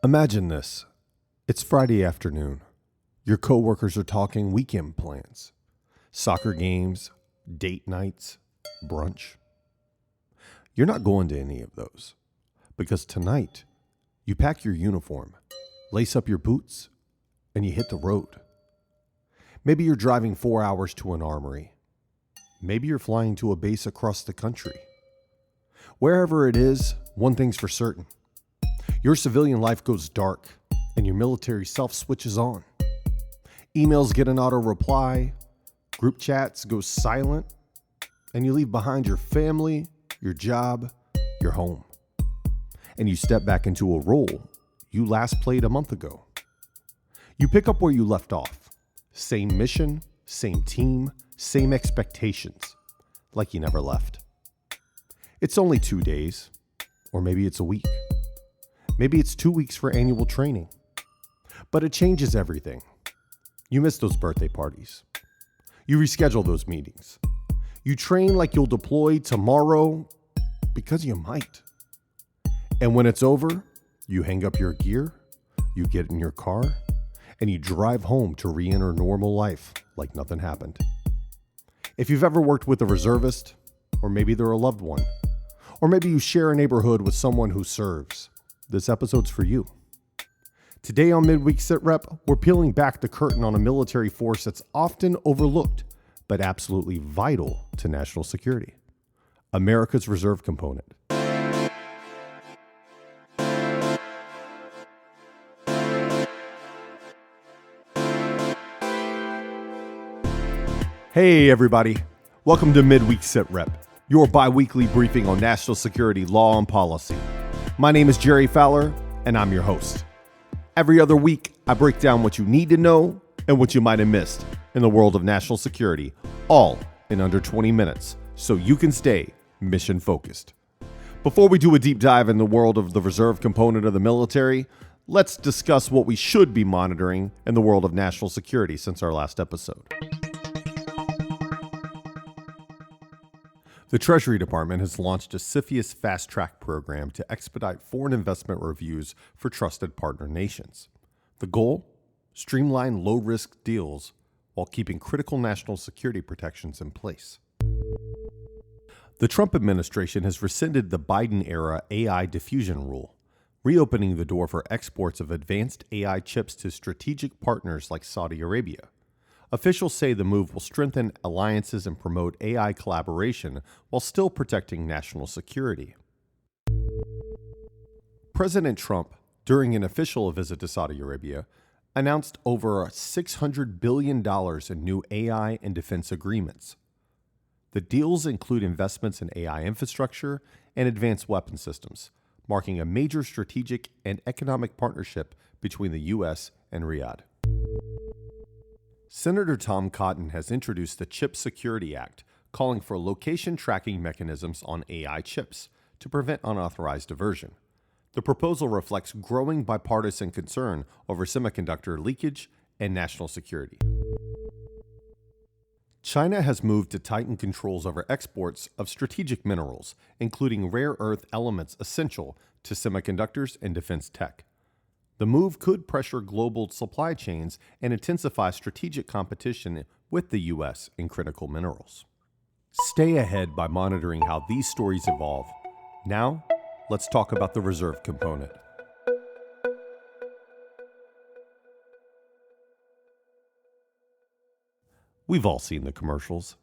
Imagine this. It's Friday afternoon. Your coworkers are talking weekend plans, soccer games, date nights, brunch. You're not going to any of those because tonight you pack your uniform, lace up your boots, and you hit the road. Maybe you're driving 4 hours to an armory. Maybe you're flying to a base across the country. Wherever it is, one thing's for certain. Your civilian life goes dark and your military self switches on. Emails get an auto reply, group chats go silent, and you leave behind your family, your job, your home. And you step back into a role you last played a month ago. You pick up where you left off. Same mission, same team, same expectations, like you never left. It's only 2 days, or maybe it's a week. Maybe it's 2 weeks for annual training. But it changes everything. You miss those birthday parties. You reschedule those meetings. You train like you'll deploy tomorrow because you might. And when it's over, you hang up your gear, you get in your car, and you drive home to re-enter normal life like nothing happened. If you've ever worked with a reservist, or maybe they're a loved one, or maybe you share a neighborhood with someone who serves, this episode's for you. Today on Midweek Sitrep, we're peeling back the curtain on a military force that's often overlooked, but absolutely vital to national security. America's reserve component. Hey everybody, welcome to Midweek Sitrep, your bi-weekly briefing on national security law and policy. My name is Jerry Fowler, and I'm your host. Every other week, I break down what you need to know and what you might have missed in the world of national security, all in under 20 minutes, so you can stay mission-focused. Before we do a deep dive in the world of the reserve component of the military, let's discuss what we should be monitoring in the world of national security since our last episode. The Treasury Department has launched a CFIUS Fast Track program to expedite foreign investment reviews for trusted partner nations. The goal? Streamline low-risk deals while keeping critical national security protections in place. The Trump administration has rescinded the Biden-era AI diffusion rule, reopening the door for exports of advanced AI chips to strategic partners like Saudi Arabia. Officials say the move will strengthen alliances and promote AI collaboration while still protecting national security. President Trump, during an official visit to Saudi Arabia, announced over $600 billion in new AI and defense agreements. The deals include investments in AI infrastructure and advanced weapon systems, marking a major strategic and economic partnership between the U.S. and Riyadh. Senator Tom Cotton has introduced the Chip Security Act, calling for location tracking mechanisms on AI chips to prevent unauthorized diversion. The proposal reflects growing bipartisan concern over semiconductor leakage and national security. China has moved to tighten controls over exports of strategic minerals, including rare earth elements essential to semiconductors and defense tech. The move could pressure global supply chains and intensify strategic competition with the U.S. in critical minerals. Stay ahead by monitoring how these stories evolve. Now, let's talk about the reserve component. We've all seen the commercials.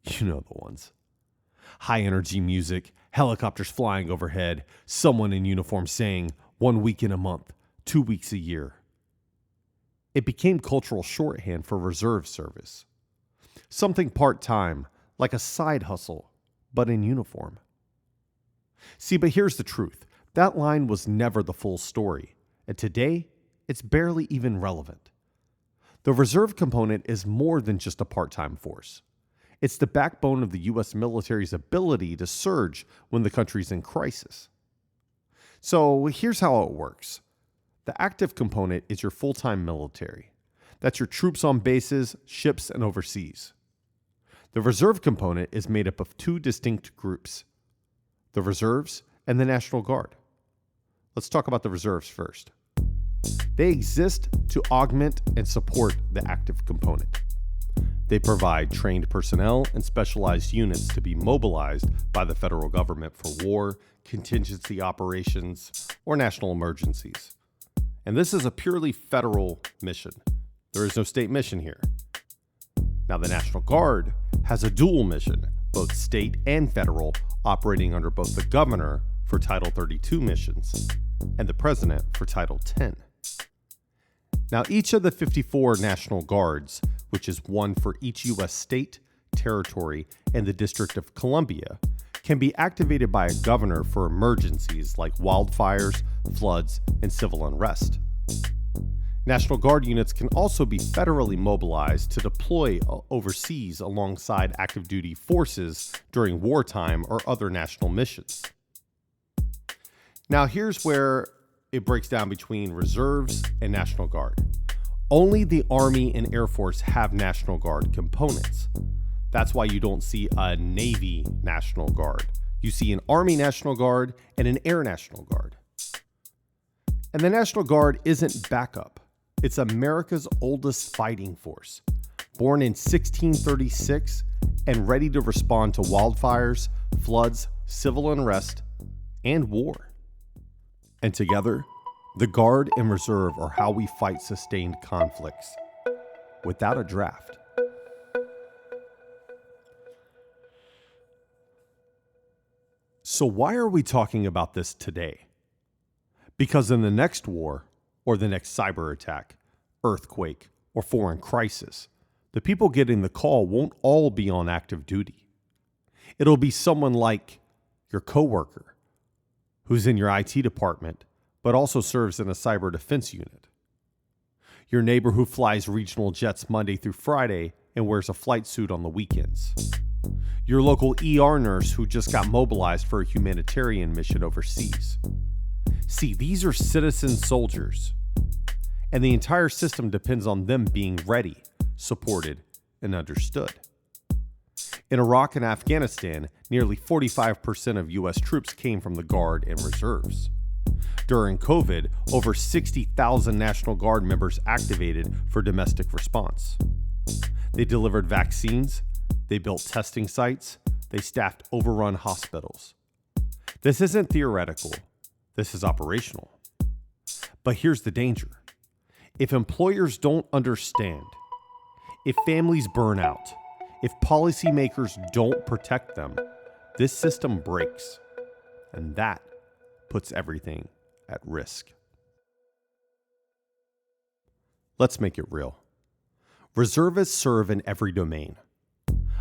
You know the ones. High energy music, helicopters flying overhead, someone in uniform saying, 1 week in a month. 2 weeks a year. It became cultural shorthand for reserve service. Something part-time, like a side hustle, but in uniform. See, but here's the truth. That line was never the full story, and today, it's barely even relevant. The reserve component is more than just a part-time force. It's the backbone of the U.S. military's ability to surge when the country's in crisis. So here's how it works. The active component is your full-time military. That's your troops on bases, ships, and overseas. The reserve component is made up of two distinct groups, the reserves and the National Guard. Let's talk about the reserves first. They exist to augment and support the active component. They provide trained personnel and specialized units to be mobilized by the federal government for war, contingency operations, or national emergencies. And this is a purely federal mission. There is no state mission here. Now, the National Guard has a dual mission, both state and federal, operating under both the governor for Title 32 missions and the president for Title 10. Now, each of the 54 National Guards, which is one for each U.S. state, territory, and the District of Columbia, can be activated by a governor for emergencies like wildfires, floods, and civil unrest. National Guard units can also be federally mobilized to deploy overseas alongside active duty forces during wartime or other national missions. Now, here's where it breaks down between reserves and National Guard. Only the Army and Air Force have National Guard components. That's why you don't see a Navy National Guard. You see an Army National Guard and an Air National Guard. And the National Guard isn't backup. It's America's oldest fighting force, born in 1636 and ready to respond to wildfires, floods, civil unrest, and war. And together, the Guard and Reserve are how we fight sustained conflicts without a draft. So why are we talking about this today? Because in the next war, or the next cyber attack, earthquake, or foreign crisis, the people getting the call won't all be on active duty. It'll be someone like your coworker, who's in your IT department, but also serves in a cyber defense unit. Your neighbor who flies regional jets Monday through Friday and wears a flight suit on the weekends. Your local ER nurse who just got mobilized for a humanitarian mission overseas. See, these are citizen soldiers, and the entire system depends on them being ready, supported, and understood. In Iraq and Afghanistan, nearly 45% of U.S. troops came from the Guard and Reserves. During COVID, over 60,000 National Guard members activated for domestic response. They delivered vaccines, they built testing sites, they staffed overrun hospitals. This isn't theoretical, this is operational. But here's the danger. If employers don't understand, if families burn out, if policymakers don't protect them, this system breaks, and that puts everything at risk. Let's make it real. Reservists serve in every domain.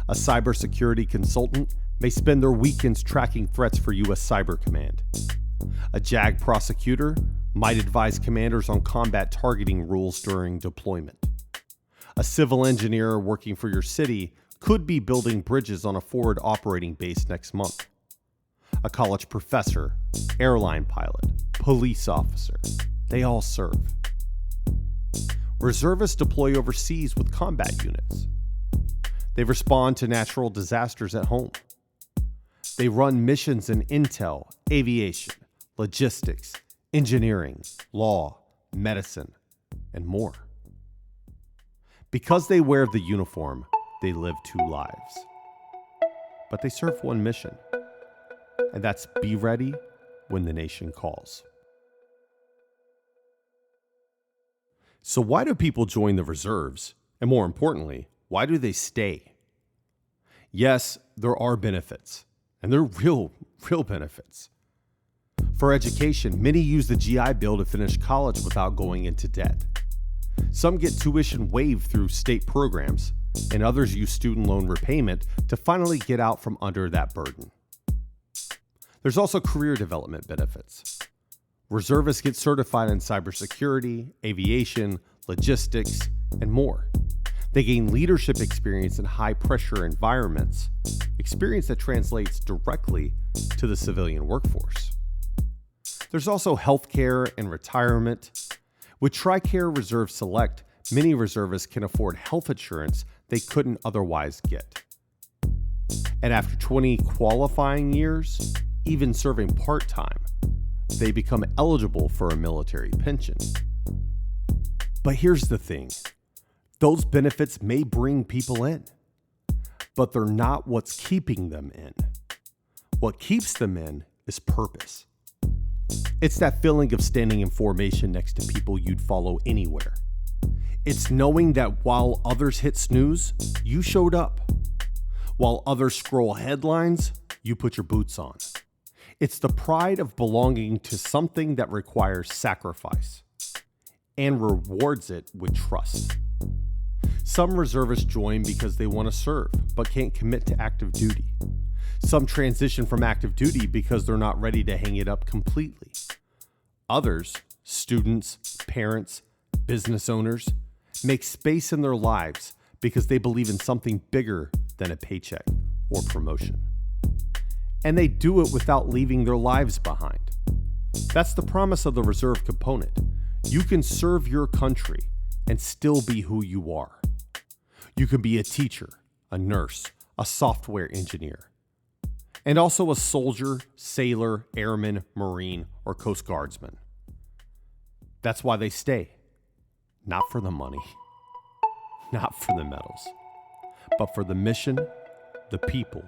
A cybersecurity consultant may spend their weekends tracking threats for U.S. Cyber Command. A JAG prosecutor might advise commanders on combat targeting rules during deployment. A civil engineer working for your city could be building bridges on a forward operating base next month. A college professor, airline pilot, police officer, they all serve. Reservists deploy overseas with combat units. They respond to natural disasters at home. They run missions in intel, aviation, logistics, engineering, law, medicine, and more. Because they wear the uniform, they live two lives. But they serve one mission, and that's be ready when the nation calls. So why do people join the reserves? And more importantly, why do they stay? Yes, there are benefits, and they're real benefits. For education, many use the GI Bill to finish college without going into debt. Some get tuition waived through state programs, and others use student loan repayment to finally get out from under that burden. There's also career development benefits. Reservists get certified in cybersecurity, aviation, logistics, and more. They gain leadership experience in high-pressure environments, experience that translates directly to the civilian workforce. There's also healthcare and retirement. With TRICARE Reserve Select, many reservists can afford health insurance they couldn't otherwise get. And after 20 qualifying years, even serving part-time, they become eligible for a military pension. But here's the thing. Those benefits may bring people in, but they're not what's keeping them in. What keeps them in is purpose. It's that feeling of standing in formation next to people you'd follow anywhere. It's knowing that while others hit snooze, you showed up. While others scroll headlines, you put your boots on. It's the pride of belonging to something that requires sacrifice and rewards it with trust. Some reservists join because they want to serve, but can't commit to active duty. Some transition from active duty because they're not ready to hang it up completely. Others, students, parents, business owners, make space in their lives because they believe in something bigger than a paycheck or promotion. And they do it without leaving their lives behind. That's the promise of the reserve component. You can serve your country and still be who you are. You can be a teacher, a nurse, a software engineer, and also a soldier, sailor, airman, Marine, or Coast Guardsman. That's why they stay. Not for the money, not for the medals, but for the mission, the people,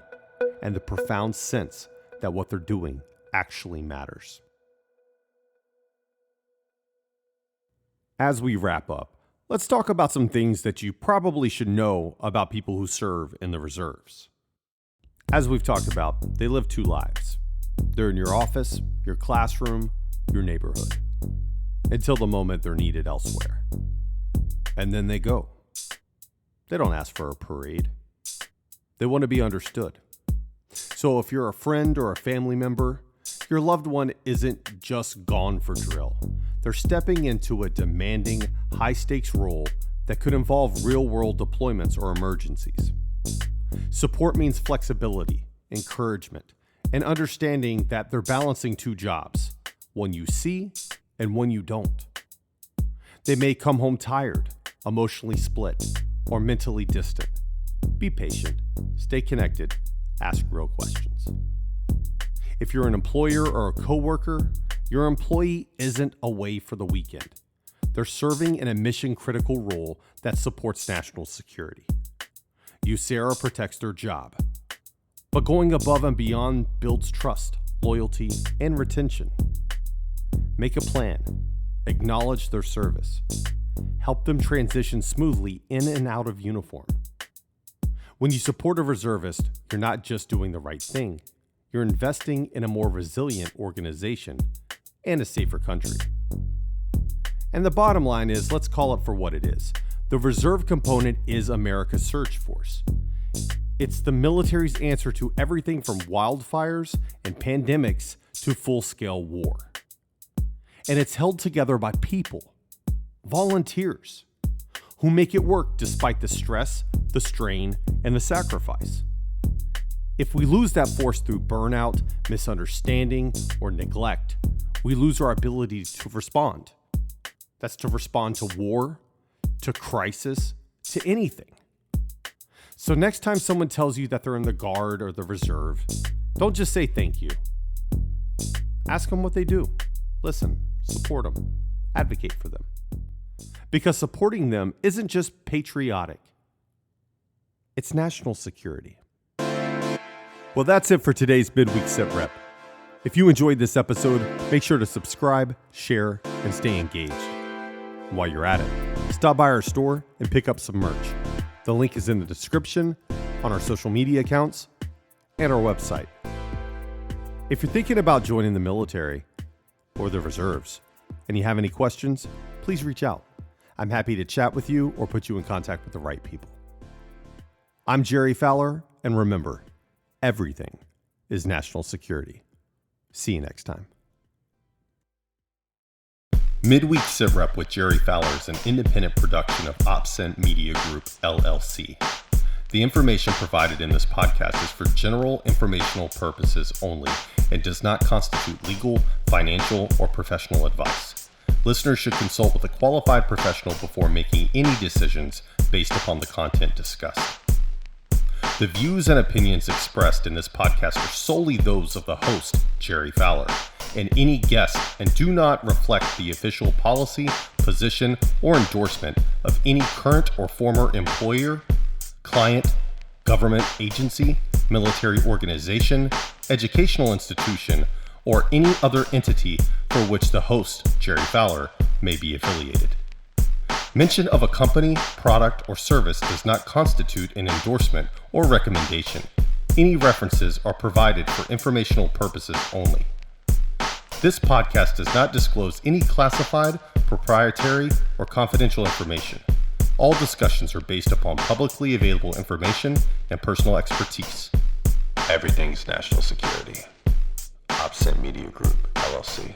and the profound sense that what they're doing actually matters. As we wrap up, let's talk about some things that you probably should know about people who serve in the reserves. As we've talked about, they live two lives. They're in your office, your classroom, your neighborhood, until the moment they're needed elsewhere. And then they go. They don't ask for a parade. They want to be understood. So if you're a friend or a family member, your loved one isn't just gone for drill. They're stepping into a demanding, high-stakes role that could involve real-world deployments or emergencies. Support means flexibility, encouragement, and understanding that they're balancing two jobs, one you see and one you don't. They may come home tired, emotionally split, or mentally distant. Be patient, stay connected, ask real questions. If you're an employer or a coworker, your employee isn't away for the weekend. They're serving in a mission-critical role that supports national security. USARA protects their job, but going above and beyond builds trust, loyalty, and retention. Make a plan, acknowledge their service, help them transition smoothly in and out of uniform. When you support a reservist, you're not just doing the right thing, you're investing in a more resilient organization and a safer country. And the bottom line is, let's call it for what it is. The reserve component is America's surge force. It's the military's answer to everything from wildfires and pandemics to full-scale war. And it's held together by people, volunteers, who make it work despite the stress, the strain, and the sacrifice. If we lose that force through burnout, misunderstanding, or neglect, we lose our ability to respond. That's to respond to war, to crisis, to anything. So next time someone tells you that they're in the Guard or the Reserve, don't just say thank you. Ask them what they do. Listen, support them, advocate for them. Because supporting them isn't just patriotic, it's national security. Well, that's it for today's Midweek Sitrep. If you enjoyed this episode, make sure to subscribe, share, and stay engaged. While you're at it, stop by our store and pick up some merch. The link is in the description, on our social media accounts, and our website. If you're thinking about joining the military or the reserves, and you have any questions, please reach out. I'm happy to chat with you or put you in contact with the right people. I'm Jerry Fowler, and remember, everything is national security. See you next time. Midweek Sitrep with Jerry Fowler is an independent production of OpScent Media Group, LLC. The information provided in this podcast is for general informational purposes only and does not constitute legal, financial, or professional advice. Listeners should consult with a qualified professional before making any decisions based upon the content discussed. The views and opinions expressed in this podcast are solely those of the host, Jerry Fowler, and any guest and do not reflect the official policy, position, or endorsement of any current or former employer, client, government agency, military organization, educational institution, or any other entity for which the host, Jerry Fowler, may be affiliated. Mention of a company, product, or service does not constitute an endorsement or recommendation. Any references are provided for informational purposes only. This podcast does not disclose any classified, proprietary, or confidential information. All discussions are based upon publicly available information and personal expertise. Everything's national security. OpSent Media Group, LLC.